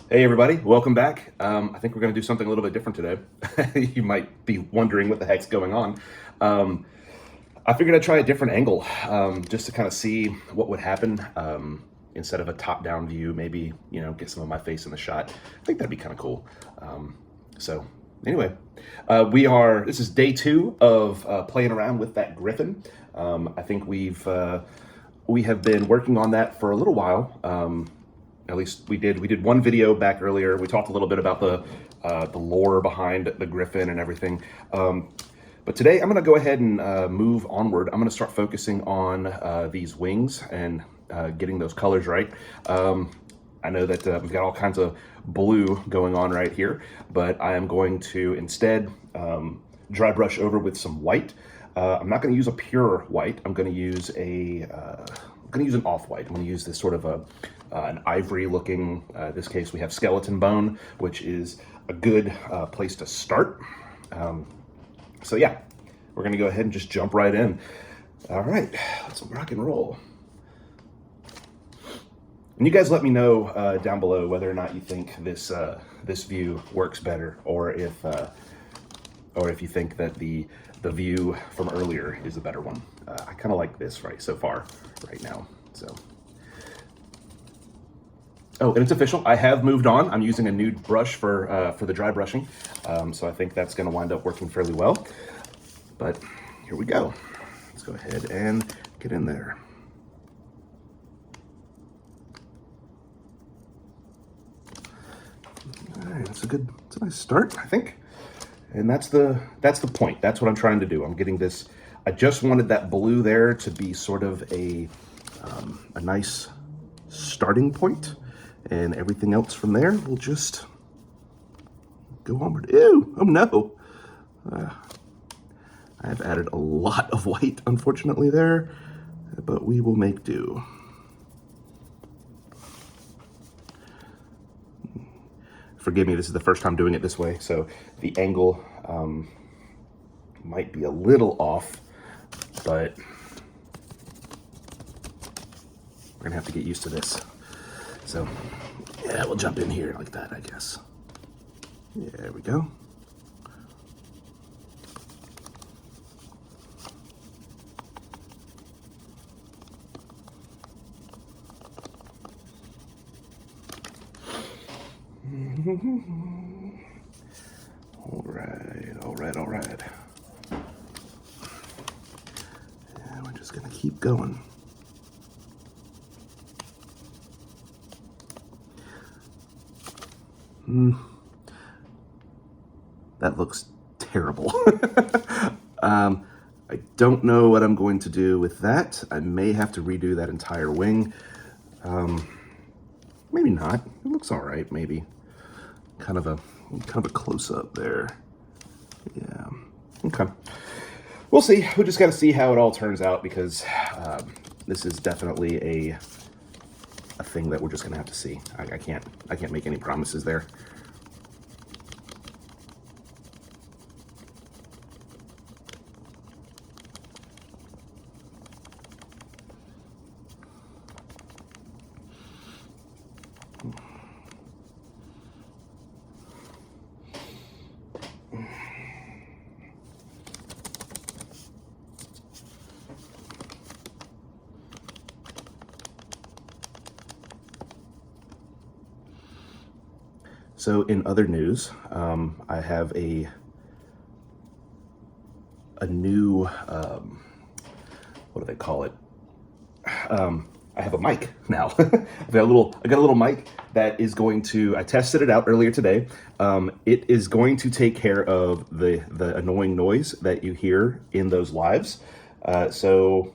Hey everybody, welcome back. I think we're going to do something a little bit different today. You might be wondering what the heck's going on. Um, I figured I'd try a different angle, just to kind of see what would happen. Instead of a top-down view, maybe, get some of my face in the shot. I think that'd be kind of cool. So anyway, this is day 2 of playing around with that Griffin. I think we have been working on that for a little while. At least we did one video back earlier. We talked a little bit about the lore behind the Griffin and everything. But today I'm going to go ahead and move onward. I'm going to start focusing on these wings and getting those colors right. I know that we've got all kinds of blue going on right here, but I am going to instead dry brush over with some white. I'm not going to use a pure white. I'm going to use an off-white. I'm going to use this sort of an ivory-looking. This case, we have skeleton bone, which is a good place to start. So yeah, we're going to go ahead and just jump right in. All right, let's rock and roll. And you guys let me know down below whether or not you think this view works better, or if you think that the view from earlier is a better one. I kind of like this so far right now. So, oh, and it's official. I have moved on. I'm using a nude brush for the dry brushing, so I think that's going to wind up working fairly well. But here we go. Let's go ahead and get in there. All right, it's a nice start, I think. And that's the point. That's what I'm trying to do. I'm getting this. I just wanted that blue there to be sort of a nice starting point, and everything else from there will just go onward. Ew! Oh no! I have added a lot of white, unfortunately, there, but we will make do. Forgive me, this is the first time doing it this way, so the angle might be a little off, but we're gonna have to get used to this. So yeah, we'll jump in here like that, I guess. Yeah, there we go. All right. And we're just gonna keep going. That looks terrible. I don't know what I'm going to do with that. I may have to redo that entire wing. Maybe not. It looks all right, maybe. Kind of a close-up there. Yeah. Okay. We'll see. We just got to see how it all turns out, because this is definitely a thing that we're just gonna have to see. I can't make any promises there. So in other news, I have a new, what do they call it? I have a mic now. I got a little mic that is going to, I tested it out earlier today. It is going to take care of the annoying noise that you hear in those lives. So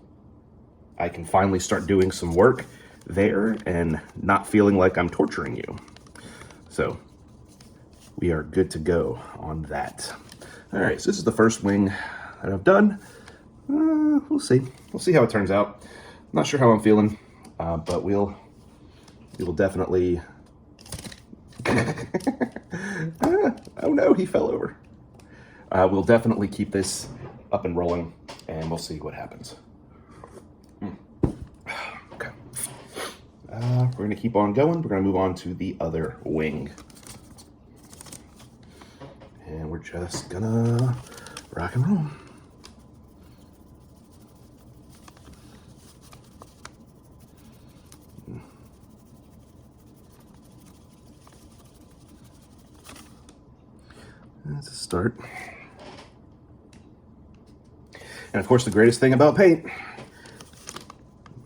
I can finally start doing some work there and not feeling like I'm torturing you. So we are good to go on that. All right, so this is the first wing that I've done. We'll see. We'll see how it turns out. Not sure how I'm feeling, but we will definitely. Oh no, he fell over. We'll definitely keep this up and rolling, and we'll see what happens. Okay. we're gonna keep on going. We're gonna move on to the other wing. And we're just gonna rock and roll. That's a start. And of course, the greatest thing about paint,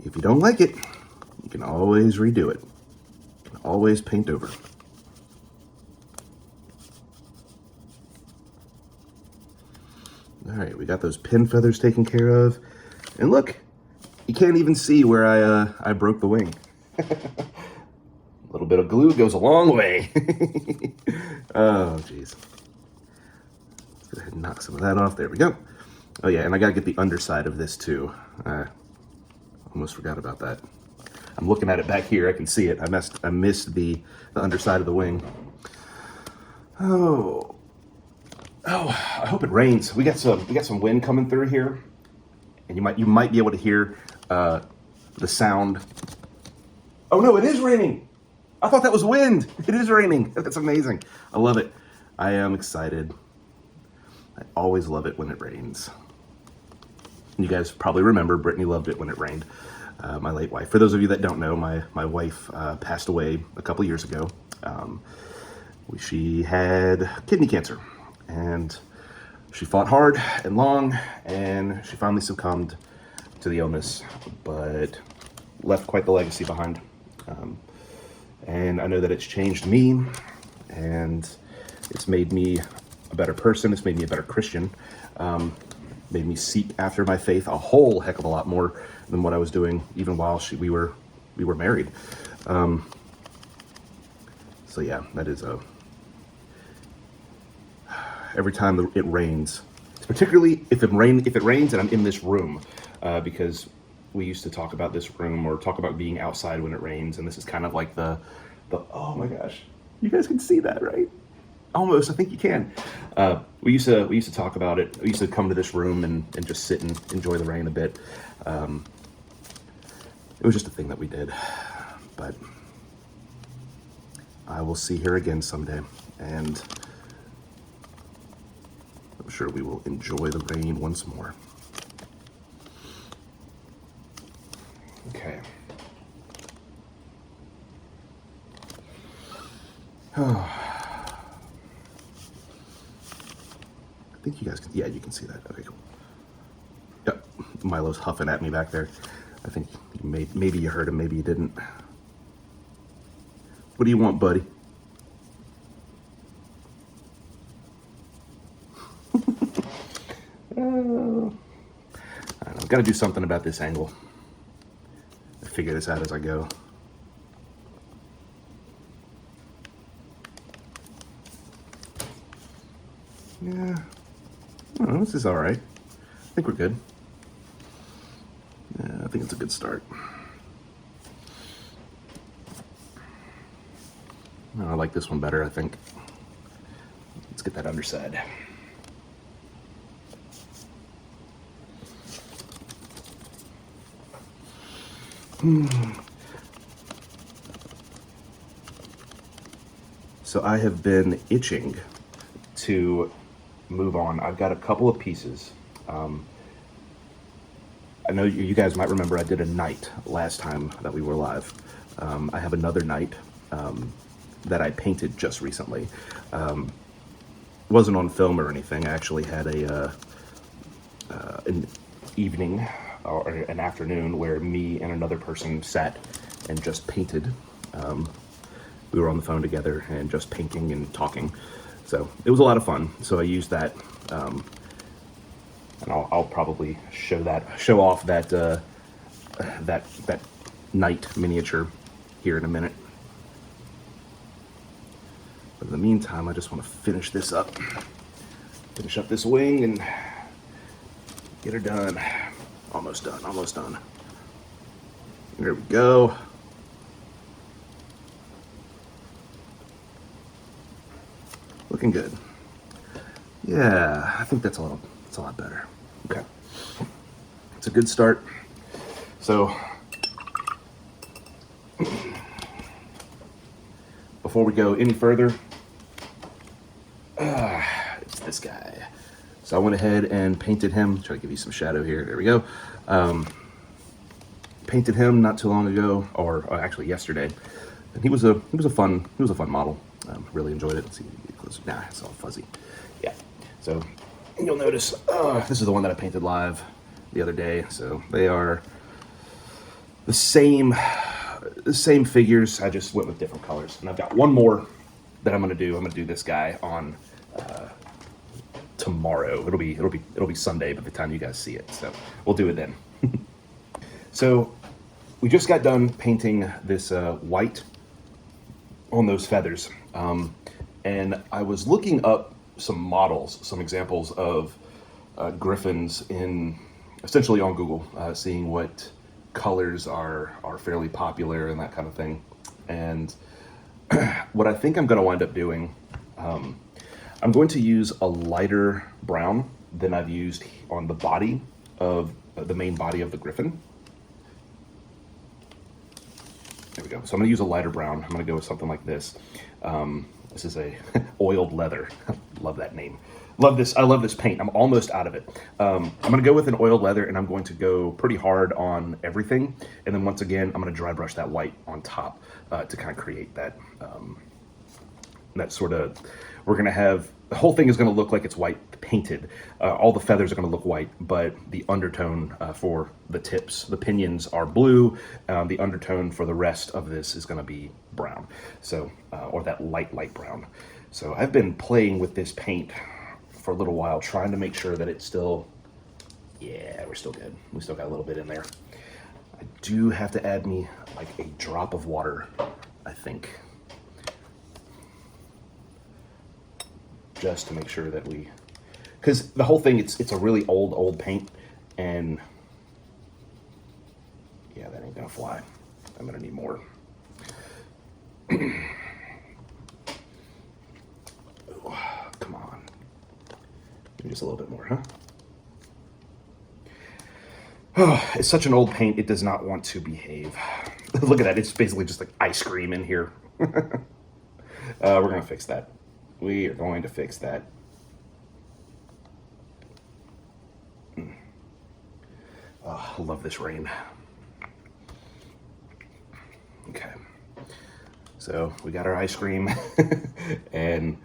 if you don't like it, you can always redo it. You can always paint over. All right, we got those pin feathers taken care of. And look, you can't even see where I broke the wing. A little bit of glue goes a long way. Oh, geez. Let's go ahead and knock some of that off. There we go. Oh yeah, and I gotta get the underside of this too. Almost forgot about that. I'm looking at it back here. I can see it. I missed the underside of the wing. Oh, I hope it rains. We got some wind coming through here, and you might be able to hear the sound. Oh no, it is raining. I thought that was wind. It is raining. That's amazing. I love it. I am excited. I always love it when it rains. You guys probably remember Brittany loved it when it rained. My late wife. For those of you that don't know, my wife passed away a couple years ago. She had kidney cancer, and she fought hard and long, and she finally succumbed to the illness, but left quite the legacy behind. And I know that it's changed me, and it's made me a better person. It's made me a better Christian. Made me seek after my faith a whole heck of a lot more than what I was doing even while we were married. So yeah, that is every time it rains, particularly if it rains and I'm in this room, because we used to talk about this room or talk about being outside when it rains, and this is kind of like the oh my gosh, you guys can see that, right? Almost, I think you can. We used to talk about it. We used to come to this room and just sit and enjoy the rain a bit. It was just a thing that we did. But I will see her again someday, and I'm sure we will enjoy the rain once more. Okay. Oh. I think you guys can, yeah, you can see that. Okay, cool. Yep, Milo's huffing at me back there. I think maybe you heard him, maybe you didn't. What do you want, buddy? I don't know, I've got to do something about this angle. I figure this out as I go. Yeah. Oh, this is all right. I think we're good. Yeah, I think it's a good start. I like this one better, I think. Let's get that underside. So I have been itching to move on. I've got a couple of pieces. I know you guys might remember I did a night last time that we were live. I have another night that I painted just recently. Wasn't on film or anything. I actually had an evening or an afternoon where me and another person sat and just painted. We were on the phone together and just painting and talking. So it was a lot of fun. So I used that, and I'll probably show off that that night miniature here in a minute. But in the meantime, I just want to finish this up, finish up this wing, and get her done. Almost done. Almost done. There we go. Looking good. Yeah, I think that's a lot better. Okay. It's a good start. So Before we go any further, it's this guy. So I went ahead and painted him. Try to give you some shadow here. There we go. Painted him not too long ago, or actually yesterday, and he was a fun model. Really enjoyed it. Let's see if you get closer. Nah, it's all fuzzy. Yeah. So you'll notice this is the one that I painted live the other day. So they are the same figures. I just went with different colors, and I've got one more that I'm gonna do. I'm gonna do this guy on tomorrow. It'll be Sunday by the time you guys see it. So we'll do it then. So we just got done painting this white on those feathers. And I was looking up some models, some examples of Griffins essentially on Google, seeing what colors are fairly popular and that kind of thing. And what I think I'm going to wind up doing, I'm going to use a lighter brown than I've used on the body of the main body of the Griffin. There we go. So I'm going to use a lighter brown. I'm going to go with something like this. This is a oiled leather. Love that name. Love this. I love this paint. I'm almost out of it. I'm going to go with an oiled leather, and I'm going to go pretty hard on everything. And then once again, I'm going to dry brush that white on top to kind of create that that sort of, we're going to have, the whole thing is going to look like it's white painted. All the feathers are going to look white, but the undertone for the tips, the pinions are blue. The undertone for the rest of this is going to be brown. So, or that light brown. So I've been playing with this paint for a little while, trying to make sure that it's still, yeah, we're still good. We still got a little bit in there. I do have to add me like a drop of water, I think, just to make sure that we, because the whole thing, it's a really old paint, and yeah, that ain't gonna fly. I'm gonna need more. Come on, maybe just a little bit more, huh? Oh, it's such an old paint, it does not want to behave. Look at that, it's basically just like ice cream in here. We're gonna fix that. We are going to fix that. Oh, I love this rain. Okay. So we got our ice cream and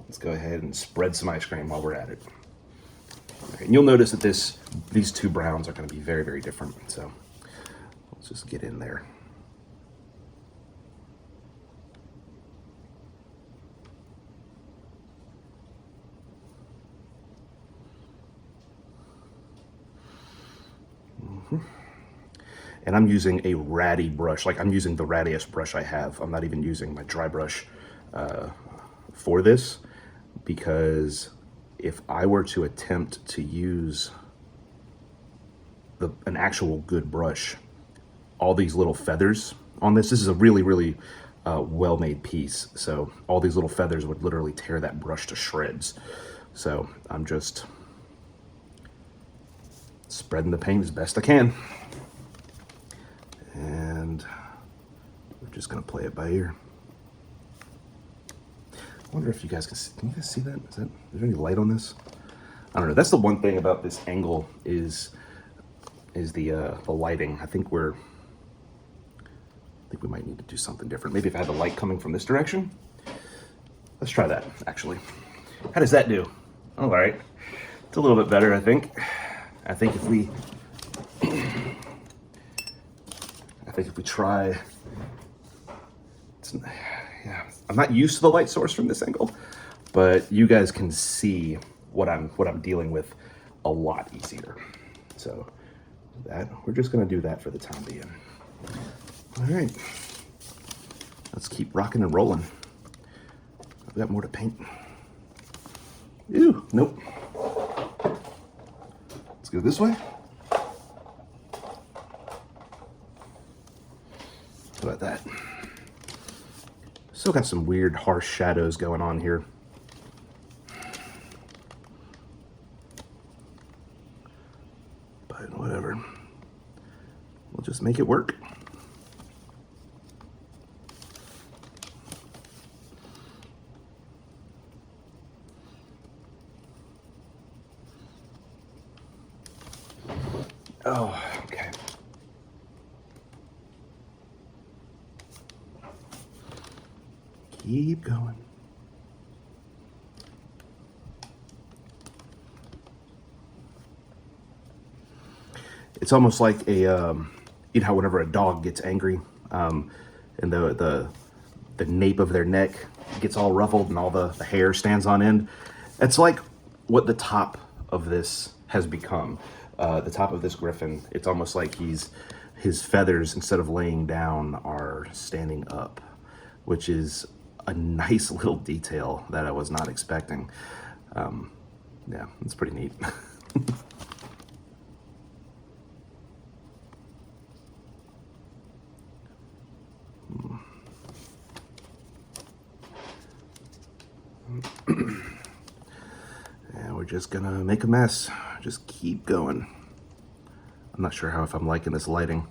let's go ahead and spread some ice cream while we're at it. Okay, and you'll notice that these two browns are going to be very, very different. So let's just get in there. And I'm using a ratty brush, like I'm using the rattiest brush I have. I'm not even using my dry brush for this, because if I were to attempt to use an actual good brush, all these little feathers on this is a really, really well-made piece. So all these little feathers would literally tear that brush to shreds. So I'm just spreading the paint as best I can. And we're just gonna play it by ear. I wonder if you guys can you guys see that? Is there any light on this? I don't know. That's the one thing about this angle is the lighting. I think we might need to do something different. Maybe if I had the light coming from this direction. Let's try that, actually. How does that do? All right. It's a little bit better, I think. I think if we try, yeah, I'm not used to the light source from this angle, but you guys can see what I'm dealing with a lot easier. So we're just gonna do that for the time being. All right, let's keep rocking and rolling. I've got more to paint. Ew, nope. Let's go this way. How about that? Still got some weird harsh shadows going on here. But whatever. We'll just make it work. Oh, okay. Keep going. It's almost like a, you know, whenever a dog gets angry, and the nape of their neck gets all ruffled and all the hair stands on end. It's like what the top of this has become. The top of this Griffin, it's almost like his feathers, instead of laying down, are standing up, which is a nice little detail that I was not expecting. Yeah, it's pretty neat. And we're just gonna make a mess. Just keep going. I'm not sure if I'm liking this lighting.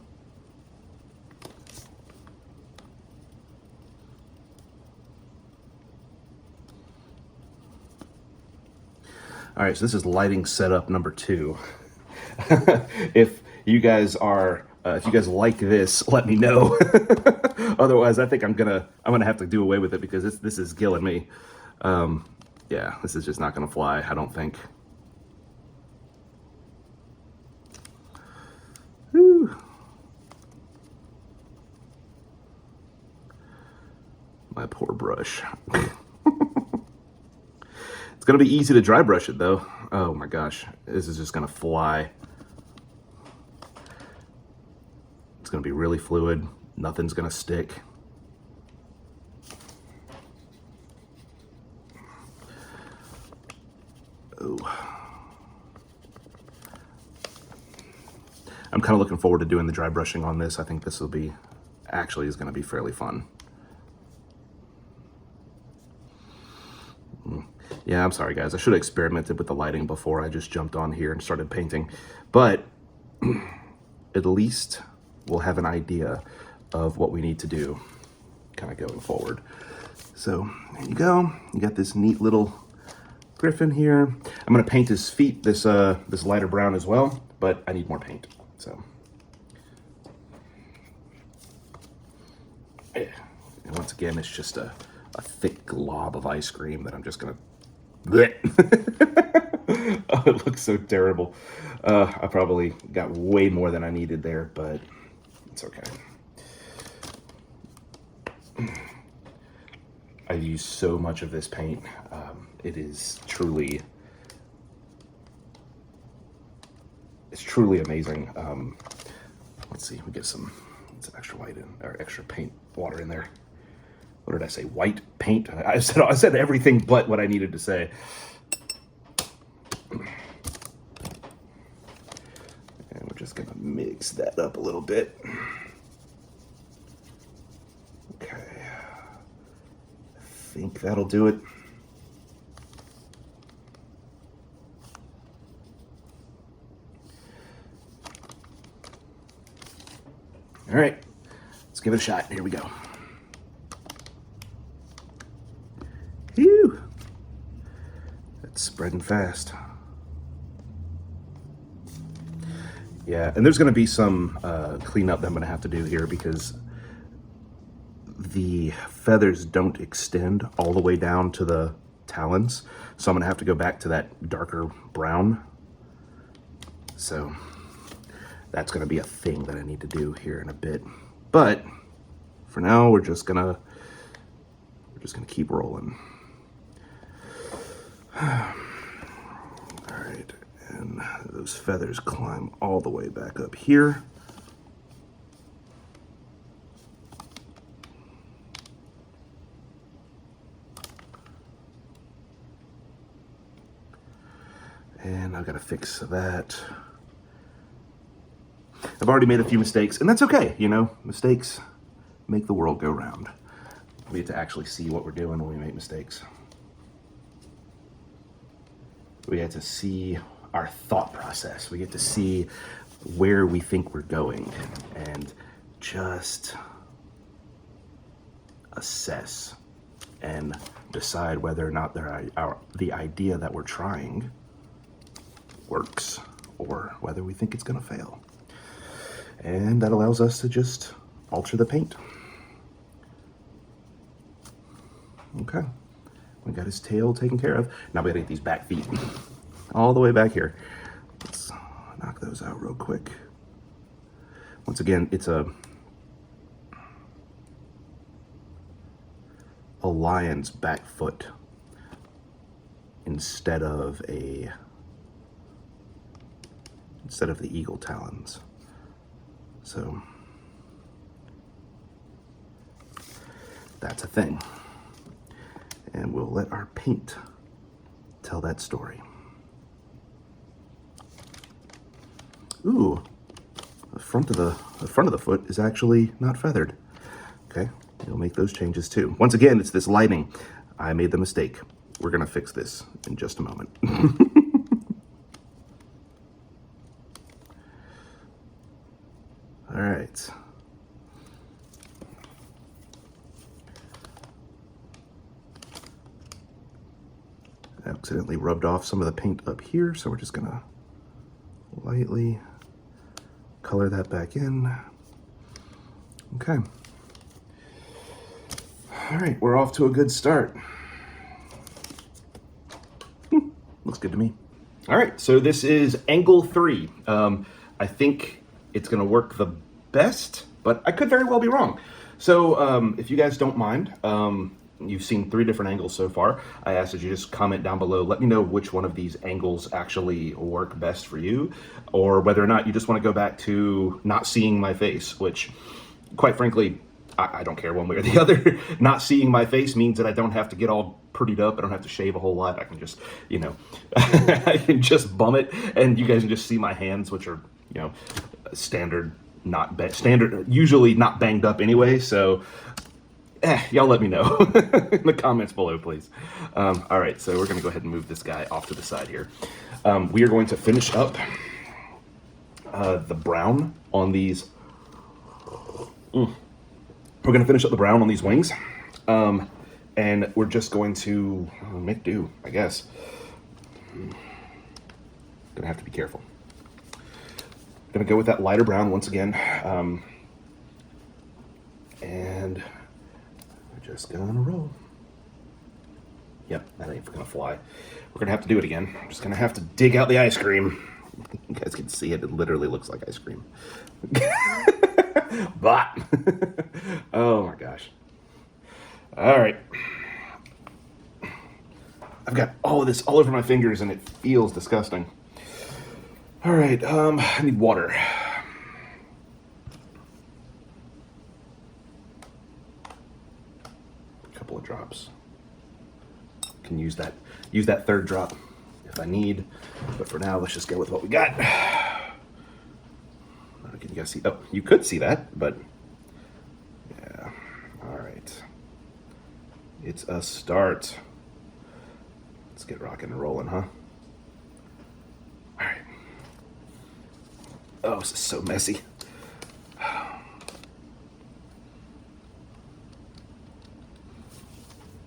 All right, so this is lighting setup number 2. If you guys are, if you guys like this, let me know. Otherwise, I think I'm gonna have to do away with it because this is killing me. Yeah, this is just not gonna fly, I don't think. Whew. My poor brush. It's gonna be easy to dry brush it though. Oh my gosh, this is just gonna fly. It's gonna be really fluid. Nothing's gonna stick. Oh. I'm kind of looking forward to doing the dry brushing on this. I think this will be, actually is gonna be fairly fun. Yeah, I'm sorry guys. I should have experimented with the lighting before I just jumped on here and started painting. But at least we'll have an idea of what we need to do kind of going forward. So there you go. You got this neat little Griffin here. I'm gonna paint his feet this lighter brown as well, but I need more paint. So yeah. And once again, it's just a thick glob of ice cream that I'm just gonna oh, it looks so terrible. I probably got way more than I needed there, but it's okay. I've used so much of this paint. It is truly, it's truly amazing. Let's see, we get some extra white in, or extra paint water in there. What did I say? White paint? I said everything but what I needed to say. And we're just gonna mix that up a little bit. Okay. I think that'll do it. All right, let's give it a shot. Here we go. Phew. That's spreading fast. Yeah, and there's going to be some cleanup that I'm going to have to do here because the feathers don't extend all the way down to the talons. So I'm going to have to go back to that darker brown. So that's going to be a thing that I need to do here in a bit. But for now, we're just going to keep rolling. All right, and those feathers climb all the way back up here. And I've got to fix that. I've already made a few mistakes, and that's okay, you know, mistakes make the world go round. We get to actually see what we're doing when we make mistakes. We get to see our thought process. We get to see where we think we're going and just assess and decide whether or not the idea that we're trying works or whether we think it's gonna fail. And that allows us to just alter the paint. Okay, we got his tail taken care of. Now we gotta get these back feet all the way back here. Let's knock those out real quick. Once again, it's a lion's back foot instead of the eagle talons. So that's a thing. And we'll let our paint tell that story. Ooh, the front of the foot is actually not feathered. Okay, we'll make those changes too. Once again, it's this lighting. I made the mistake. We're gonna fix this in just a moment. All right. I accidentally rubbed off some of the paint up here, so we're just gonna lightly color that back in. Okay. All right, we're off to a good start. Looks good to me. All right, so this is angle 3. I think it's gonna work the best, but I could very well be wrong. So if you guys don't mind, you've seen 3 different angles so far. I asked that you just comment down below. Let me know which one of these angles actually work best for you, or whether or not you just want to go back to not seeing my face, which, quite frankly, I don't care one way or the other. Not seeing my face means that I don't have to get all prettied up. I don't have to shave a whole lot. I can just, you know, I can just bum it, and you guys can just see my hands, which are, you know, standard, usually not banged up anyway. So y'all let me know in the comments below, please. All right, so we're gonna go ahead and move this guy off to the side here. We are going to finish up the brown on these. We're gonna finish up the brown on these wings. And we're just going to make do, I guess. Gonna have to be careful. Gonna go with that lighter brown once again. And we're just gonna roll. Yep, that ain't gonna fly. We're gonna have to do it again. I'm just gonna have to dig out the ice cream. You guys can see it, it literally looks like ice cream. But, oh my gosh. All right. I've got all of this all over my fingers and it feels disgusting. All right, I need water. A couple of drops. Can use that third drop if I need, but for now, let's just go with what we got. Can you guys see? Oh, you could see that, but yeah. All right. It's a start. Let's get rocking and rolling, huh? All right. Oh, this is so messy.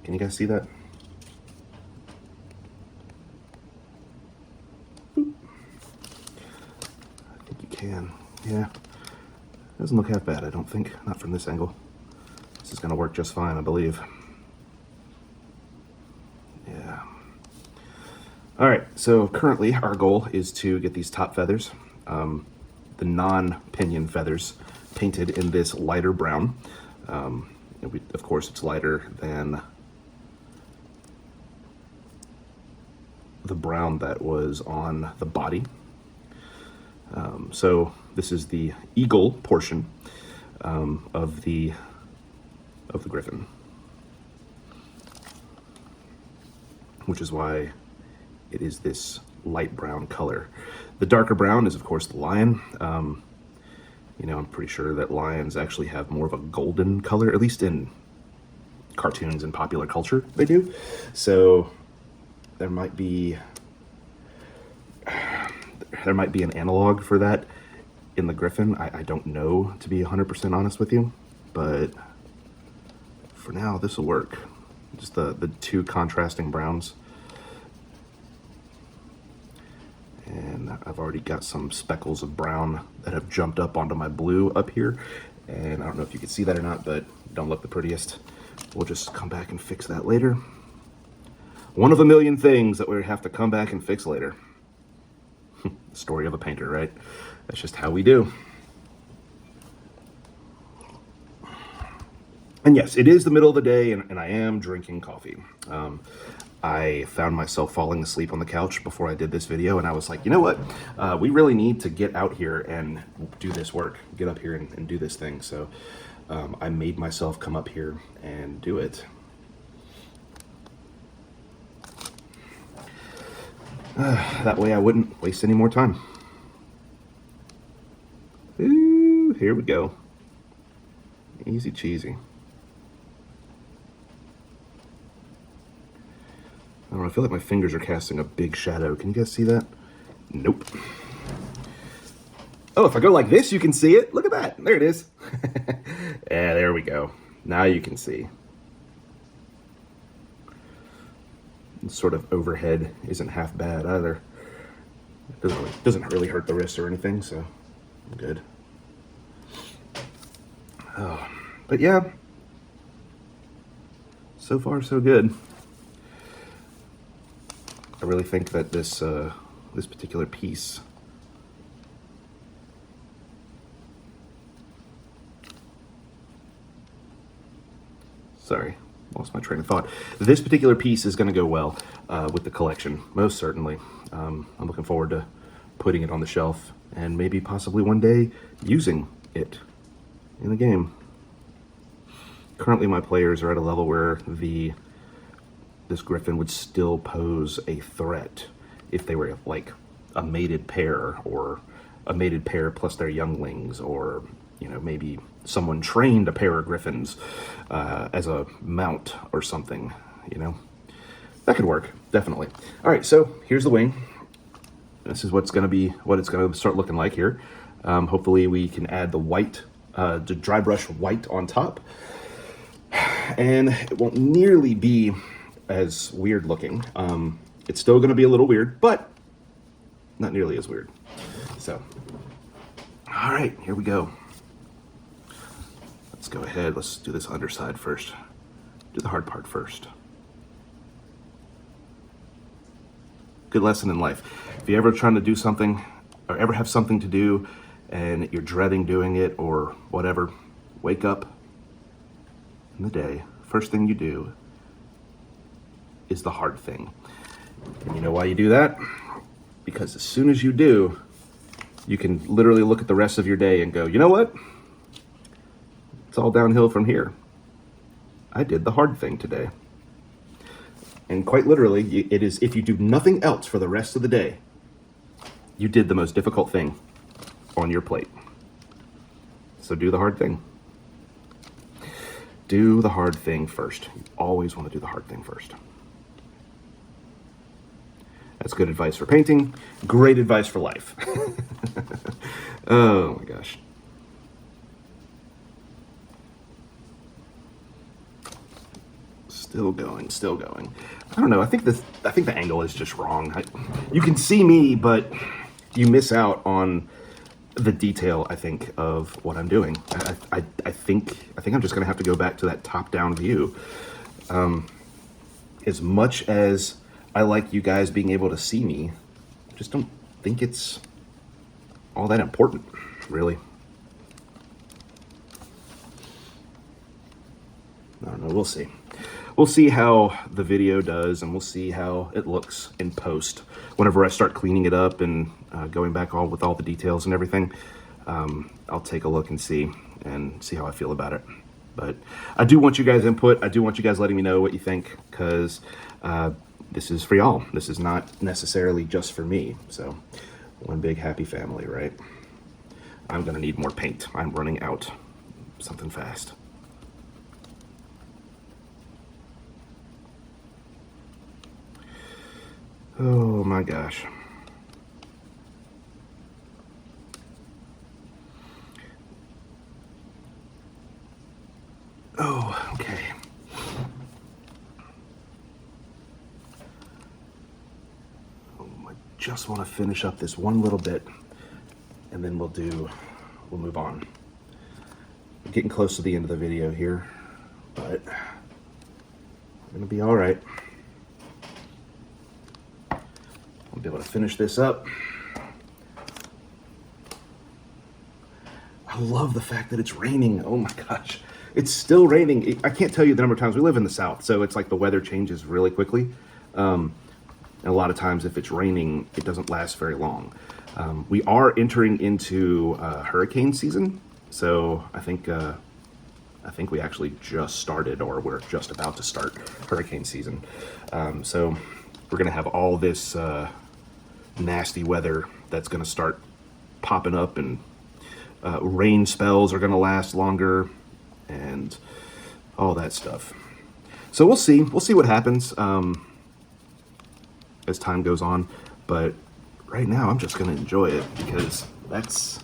Can you guys see that? I think you can. Yeah. Doesn't look half bad, I don't think. Not from this angle. This is gonna work just fine, I believe. Yeah. All right, so currently our goal is to get these top feathers, the non-pinion feathers, painted in this lighter brown. Of course, it's lighter than the brown that was on the body. So this is the eagle portion of the Griffin, which is why it is this light brown color. The darker brown is, of course, the lion. You know, I'm pretty sure that lions actually have more of a golden color, at least in cartoons and popular culture, they do. So there might be an analog for that in the Griffin. I don't know, to be 100% honest with you, but for now, this will work. Just the two contrasting browns. And I've already got some speckles of brown that have jumped up onto my blue up here. And I don't know if you can see that or not, but don't look the prettiest. We'll just come back and fix that later. One of a million things that we have to come back and fix later. Story of a painter, right? That's just how we do. And yes, it is the middle of the day, and I am drinking coffee. I found myself falling asleep on the couch before I did this video, and I was like, you know what? We really need to get out here and do this work. Get up here and do this thing. So I made myself come up here and do it. That way I wouldn't waste any more time. Ooh, here we go. Easy cheesy. I don't know, I feel like my fingers are casting a big shadow. Can you guys see that? Nope. Oh, if I go like this, you can see it. Look at that. There it is. Yeah, there we go. Now you can see. Sort of overhead isn't half bad either. It doesn't really hurt the wrist or anything, so I'm good. Oh, but yeah, so far so good. I really think that this this particular piece sorry, lost my train of thought. This particular piece is going to go well with the collection, most certainly. I'm looking forward to putting it on the shelf and maybe possibly one day using it in the game. Currently my players are at a level where this Griffin would still pose a threat if they were like a mated pair, or a mated pair plus their younglings, or you know, maybe someone trained a pair of Griffins as a mount or something, you know. That could work, definitely. All right, so here's the wing. This is what it's gonna start looking like here. Hopefully we can add the white, the dry brush white on top, and it won't nearly be as weird looking. It's still gonna be a little weird, but not nearly as weird. So, all right, here we go. Let's go ahead, let's do this underside first. Do the hard part first. Good lesson in life. If you're ever trying to do something, or ever have something to do, and you're dreading doing it, or whatever, wake up in the day, first thing you do is the hard thing. And you know why you do that? Because as soon as you do, you can literally look at the rest of your day and go, you know what? It's all downhill from here. I did the hard thing today. And quite literally, it is, if you do nothing else for the rest of the day, you did the most difficult thing on your plate. So do the hard thing. Do the hard thing first. You always want to do the hard thing first. That's good advice for painting. Great advice for life. Oh my gosh. Still going, still going. I don't know. I think the angle is just wrong. You can see me, but you miss out on the detail, I think, of what I'm doing. I think I'm just gonna have to go back to that top-down view. As much as I like you guys being able to see me, I just don't think it's all that important, really. I don't know, we'll see. We'll see how the video does, and we'll see how it looks in post. Whenever I start cleaning it up and going back on with all the details and everything, I'll take a look and see how I feel about it. But I do want you guys' input. I do want you guys letting me know what you think, because this is for y'all. This is not necessarily just for me. So one big happy family, right? I'm gonna need more paint. I'm running out. Something fast. Oh my gosh. Oh, okay. just want to finish up this one little bit, and then we'll move on. We're getting close to the end of the video here, but we're gonna be all right. I'll be able to finish this up. I love the fact that it's raining. Oh my gosh, it's still raining. I can't tell you the number of times. We live in the South, so it's like the weather changes really quickly. And a lot of times if it's raining, it doesn't last very long. We are entering into hurricane season, so I think we actually just started, or we're just about to start hurricane season. So we're gonna have all this nasty weather that's gonna start popping up, and rain spells are gonna last longer, and all that stuff. So we'll see what happens as time goes on, but right now I'm just gonna enjoy it, because that's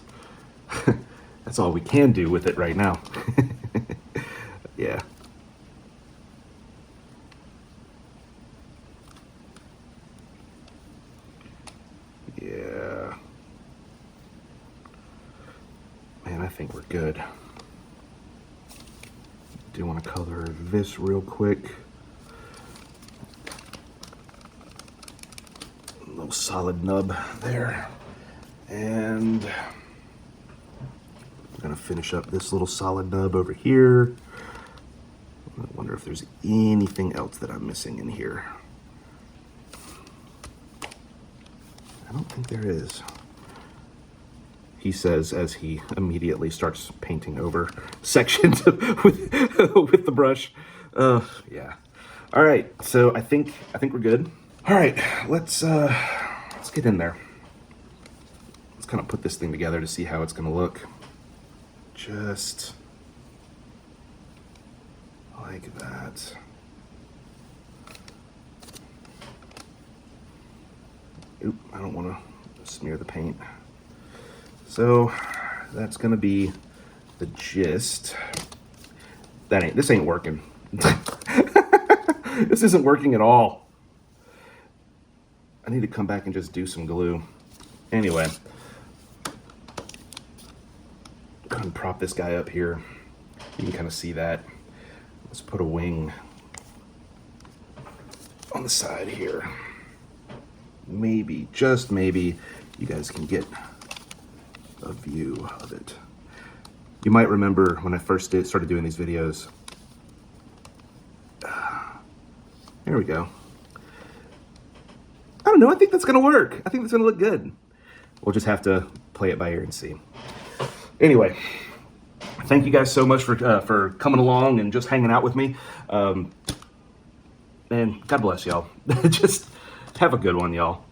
that's all we can do with it right now. Yeah. Yeah. Man, I think we're good. Do want to color this real quick. A little solid nub there. And I'm gonna finish up this little solid nub over here. I wonder if there's anything else that I'm missing in here. I don't think there is. He says as he immediately starts painting over sections with the brush. Yeah. All right, so I think we're good. All right, let's get in there. Let's kind of put this thing together to see how it's gonna look. Just like that. Oop, I don't want to smear the paint. So that's gonna be the gist. This ain't working. This isn't working at all. I need to come back and just do some glue. Anyway, go ahead and prop this guy up here. You can kind of see that. Let's put a wing on the side here. Maybe, just maybe, you guys can get a view of it. You might remember when I first started doing these videos. There we go. I don't know, I think that's gonna work. I think that's gonna look good. We'll just have to play it by ear and see. Anyway, thank you guys so much for coming along and just hanging out with me. And God bless y'all. Just have a good one, y'all.